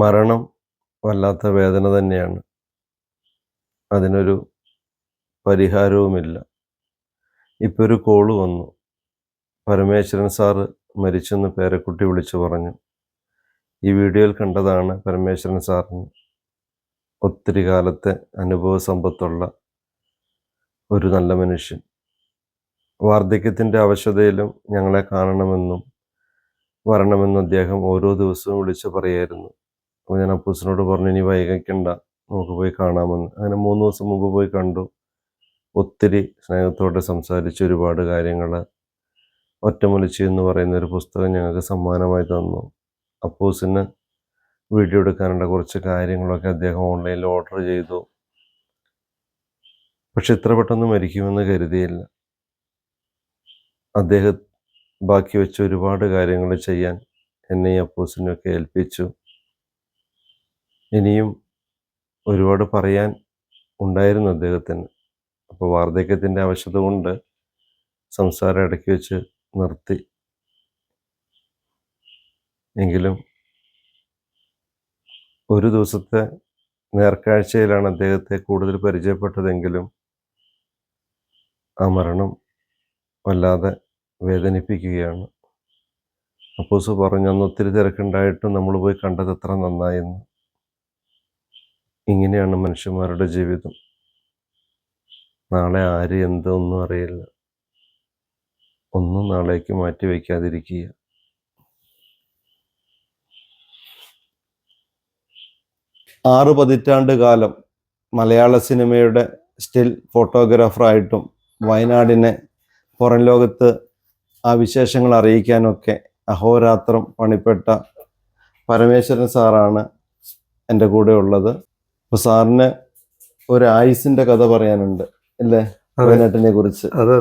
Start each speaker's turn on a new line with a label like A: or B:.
A: മരണം വല്ലാത്ത വേദന തന്നെയാണ്. അതിനൊരു പരിഹാരവുമില്ല. ഇപ്പോൾ ഒരു കോള് വന്നു. പരമേശ്വരൻ സാറ് മരിച്ചെന്ന് പേരക്കുട്ടി വിളിച്ചു പറഞ്ഞു. ഈ വീഡിയോയിൽ കണ്ടതാണ് പരമേശ്വരൻ സാറിന്. ഒത്തിരി കാലത്തെ അനുഭവ സമ്പത്തുള്ള ഒരു നല്ല മനുഷ്യൻ. വാർദ്ധക്യത്തിൻ്റെ അവശതയിലും ഞങ്ങളെ കാണണമെന്നും വരണമെന്നും അദ്ദേഹം ഓരോ ദിവസവും വിളിച്ചു പറയായിരുന്നു. അപ്പോൾ ഞാൻ അപ്പൂസിനോട് പറഞ്ഞു, ഇനി വൈകിക്കണ്ട, നമുക്ക് പോയി കാണാമെന്ന്. അങ്ങനെ 3 ദിവസം മുമ്പ് പോയി കണ്ടു. ഒത്തിരി സ്നേഹത്തോടെ സംസാരിച്ച് ഒരുപാട് കാര്യങ്ങൾ. ഒറ്റമൂലിച്ചി എന്ന് പറയുന്ന ഒരു പുസ്തകം ഞങ്ങൾക്ക് സമ്മാനമായി തന്നു. അപ്പൂസിന് വീഡിയോ എടുക്കാനുള്ള കുറച്ച് കാര്യങ്ങളൊക്കെ അദ്ദേഹം ഓൺലൈനിൽ ഓർഡർ ചെയ്തു. പക്ഷെ ഇത്ര പെട്ടെന്ന് മരിക്കുമെന്ന് കരുതിയില്ല. അദ്ദേഹം ബാക്കി വെച്ച ഒരുപാട് കാര്യങ്ങൾ ചെയ്യാൻ എന്നെയും അപ്പൂസിനെയൊക്കെ ഏൽപ്പിച്ചു. ഇനിയും ഒരുപാട് പറയാൻ ഉണ്ടായിരുന്നു അദ്ദേഹത്തിന്. അപ്പോൾ വാർദ്ധക്യത്തിൻ്റെ അവശത കൊണ്ട് സംസാരം ഇടയ്ക്ക് വെച്ച് നിർത്തി. എങ്കിലും ഒരു ദിവസത്തെ നേർക്കാഴ്ചയിലാണ് അദ്ദേഹത്തെ കൂടുതൽ പരിചയപ്പെട്ടതെങ്കിലും ആ മരണം വല്ലാതെ വേദനിപ്പിക്കുകയാണ്. അപ്പൂസ് പറഞ്ഞു, അന്ന് ഒത്തിരി തിരക്കുണ്ടായിട്ടും നമ്മൾ പോയി കണ്ടത് എത്ര നന്നായെന്ന്. ഇങ്ങനെയാണ് മനുഷ്യന്മാരുടെ ജീവിതം. നാളെ ആര് എന്തൊന്നും അറിയില്ല. ഒന്നും നാളേക്ക് മാറ്റി വയ്ക്കാതിരിക്കുക. 6 പതിറ്റാണ്ട് കാലം മലയാള സിനിമയുടെ സ്റ്റിൽ ഫോട്ടോഗ്രാഫറായിട്ടും വയനാടിനെ പുറം ലോകത്ത് ആ വിശേഷങ്ങൾ അറിയിക്കാനൊക്കെ അഹോരാത്രം പണിപ്പെട്ട പരമേശ്വരൻ സാറാണ് എൻ്റെ കൂടെ ഉള്ളത്. അപ്പോൾ സാറിന് ഒരു ആയുസിൻ്റെ കഥ പറയാനുണ്ട് അല്ലേ വയനാട്ടിനെ കുറിച്ച്?
B: അതെ.